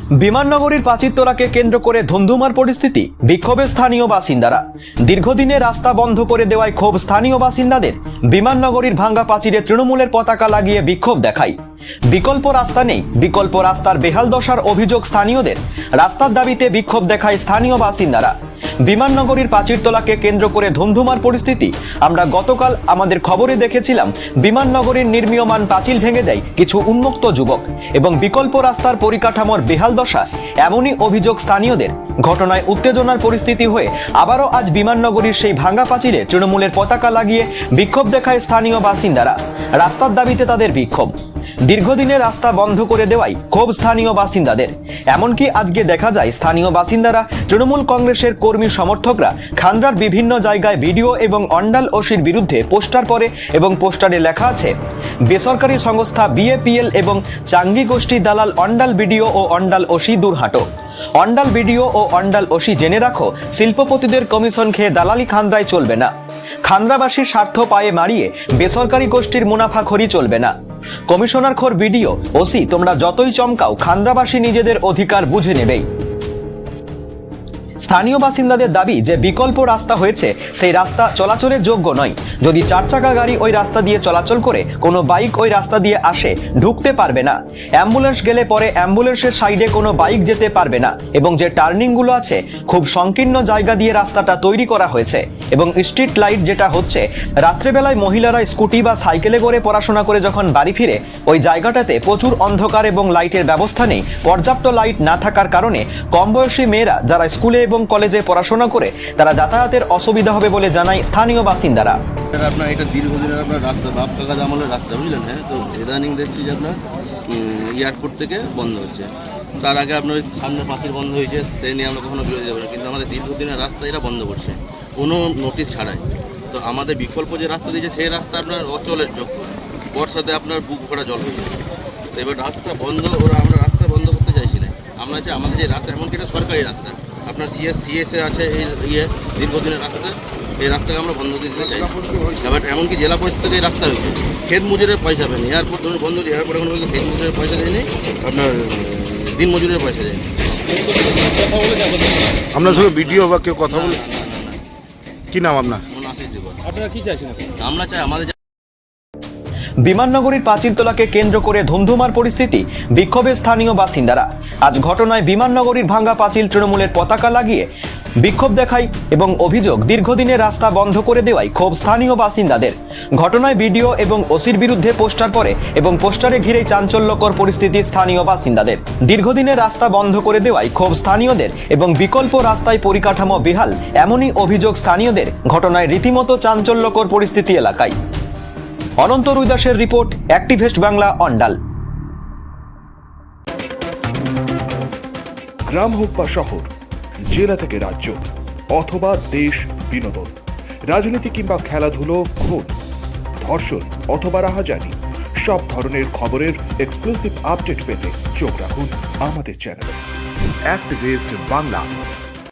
বিমাননগরীর প্রাচীরতলাকে কেন্দ্র করে ধুন্ধুমার পরিস্থিতি, বিক্ষোভে স্থানীয় বাসিন্দারা। দীর্ঘদিনে রাস্তা বন্ধ করে দেওয়ায় ক্ষোভ স্থানীয় বাসিন্দাদের। বিমাননগরীর ভাঙ্গা প্রাচীরে তৃণমূলের পতাকা লাগিয়ে বিক্ষোভ দেখায়। বিকল্প রাস্তা নেই, বিকল্প রাস্তার বেহাল দশার অভিযোগ স্থানীয়দের। রাস্তার দাবিতে বিক্ষোভ দেখায় স্থানীয় বাসিন্দারা। বিমাননগরীর প্রাচীরতলাকে কেন্দ্র করে ধুন্ধুমার পরিস্থিতি। আমরা গতকাল আমাদের খবরে দেখেছিলাম বিমাননগরীর নির্মীয়মান প্রাচীর ভেঙে দেয় কিছু উন্মুক্ত যুবক এবং বিকল্প রাস্তার পরিকাঠামোর বেহাল দশা, এমনই অভিযোগ স্থানীয়দের। ঘটনায় উত্তেজনার পরিস্থিতি হয়ে আবারও আজ বিমাননগরীর সেই ভাঙ্গা প্রাচীরে তৃণমূলের পতাকা লাগিয়ে বিক্ষোভ দেখায় স্থানীয় বাসিন্দারা। রাস্তার দাবিতে তাদের বিক্ষোভ। দীর্ঘদিনে রাস্তা বন্ধ করে দেওয়ায় ক্ষোভ স্থানীয় বাসিন্দাদের। এমনকি আজকে দেখা যায় স্থানীয় বাসিন্দারা তৃণমূল কংগ্রেসের কর্মী সমর্থকরা খান্ডার বিভিন্ন জায়গায় ভিডিও এবং অন্ডাল ওসির বিরুদ্ধে পোস্টার পরে এবং পোস্টারে লেখা আছে, বেসরকারি সংস্থা বিএপিএল এবং চাঙ্গি গোষ্ঠী দালাল অন্ডাল ভিডিও ও অন্ডাল ওসি দূর হাঁটো। অন্ডাল ভিডিও ও অন্ডাল ওসি জেনে রাখো, শিল্পপতিদের কমিশন খেয়ে দালালি খান্দ্রায় চলবে না। খান্দ্রাবাসীর স্বার্থ পায়ে মারিয়ে বেসরকারি গোষ্ঠীর মুনাফাখোরি চলবে না। কমিশনার খোর ভিডিও ওসি তোমরা যতই চমকাও, খান্দ্রাবাসী নিজেদের অধিকার বুঝে নেবেই। স্থানীয় বাসিন্দাদের দাবি যে বিকল্প রাস্তা হয়েছে, সেই রাস্তা চলাচলের যোগ্য নয়। যদি 4 চাকা গাড়ি ওই রাস্তা দিয়ে চলাচল করে, কোনো বাইক ওই রাস্তা দিয়ে আসে, ঢুকতে পারবে না। অ্যাম্বুলেন্স গেলে পরে অ্যাম্বুলেন্সের সাইডে কোনো বাইক যেতে পারবে না। এবং যে টার্নিংগুলো আছে, খুব সংকীর্ণ জায়গা দিয়ে রাস্তাটা তৈরি করা হয়েছে। এবং স্ট্রিট লাইট যেটা হচ্ছে, রাত্রেবেলায় মহিলারা স্কুটি বা সাইকেলে করে পড়াশোনা করে যখন বাড়ি ফিরে, ওই জায়গাটাতে প্রচুর অন্ধকার এবং লাইটের ব্যবস্থা নেই। পর্যাপ্ত লাইট না থাকার কারণে কম বয়সী মেয়েরা যারা স্কুলে এবং কলেজে পড়াশোনা করে, তারা যাতায়াতের অসুবিধা হবে বলে জানায় স্থানীয় বাসিন্দারা। আপনার এটা দীর্ঘদিনের আপনার রাস্তা, বাপ কাকা আমলের রাস্তা, বুঝলেন। হ্যাঁ, তো ইদানিং দেখছি যে আপনার এয়ারপোর্ট থেকে বন্ধ হচ্ছে। তার আগে আপনার সামনে প্রাচীর বন্ধ হয়েছে, সেই নিয়ে আমরা কখনো বিরোধী যাবো না। কিন্তু আমাদের দীর্ঘদিনের রাস্তা এরা বন্ধ করছে কোনো নোটিশ ছাড়াই। তো আমাদের বিকল্প যে রাস্তা দিয়েছে, সেই রাস্তা আপনার অচলের যোগ্য। বর্ষাতে আপনার বুক ভরা জল হয়ে যায়। তো এবার রাস্তা বন্ধ, আমরা রাস্তা বন্ধ করতে চাইছি না। আমরা চাই আমাদের যে রাস্তা, এমনকি এটা সরকারি রাস্তা, আপনার সিএসএ আছে, এই দীর্ঘদিনের রাস্তা, এই রাস্তাকে আমরা বন্ধ দিতে চাই। এবার এমনকি জেলা পরিষদ থেকে এই রাস্তা হয়েছে, ক্ষেত মজুরের পয়সা পায়নি। এয়ারপোর্ট ধরুন বন্ধ, এয়ারপোর্ট এখন ক্ষেত মজুরের পয়সা দেয়নি, আপনার দিন মজুরের পয়সা দেয়নি। আপনার সঙ্গে ভিডিও বা কেউ কথা বলে? কি নাম আপনার? আপনারা কি চাইছেন? আমরা চাই আমাদের বিমাননগরীর প্রাচীরতলাকে কেন্দ্র করে ধুন্ধুমার পরিস্থিতি, বিক্ষোভে স্থানীয় বাসিন্দারা। আজ ঘটনায় বিমাননগরীর ভাঙ্গা প্রাচীর তৃণমূলের পতাকা লাগিয়ে বিক্ষোভ দেখায় এবং অভিযোগ, দীর্ঘদিনে রাস্তা বন্ধ করে দেওয়ায় ক্ষোভ স্থানীয় বাসিন্দাদের। ঘটনায় ভিডিও এবং ওসির বিরুদ্ধে পোস্টার পরে এবং পোস্টারে ঘিরেই চাঞ্চল্যকর পরিস্থিতি স্থানীয় বাসিন্দাদের। দীর্ঘদিনে রাস্তা বন্ধ করে দেওয়ায় ক্ষোভ স্থানীয়দের এবং বিকল্প রাস্তায় পরিকাঠামো বেহাল, এমনই অভিযোগ স্থানীয়দের। ঘটনায় রীতিমতো চাঞ্চল্যকর পরিস্থিতি এলাকায়। অনন্ত রুইদাসের রিপোর্ট, অ্যাক্টিভেস্ট বাংলা, অন্ডাল। গ্রাম হোক বা শহর, জেলা থেকে রাজ্য অথবা দেশ, বিনোদন, রাজনীতি কিংবা খেলাধুলো, খুন, ধর্ষণ অথবা রাহাজানি, সব ধরনের খবরের এক্সক্লুসিভ আপডেট পেতে চোখ রাখুন আমাদের চ্যানেলে অ্যাক্টিভেস্ট বাংলা।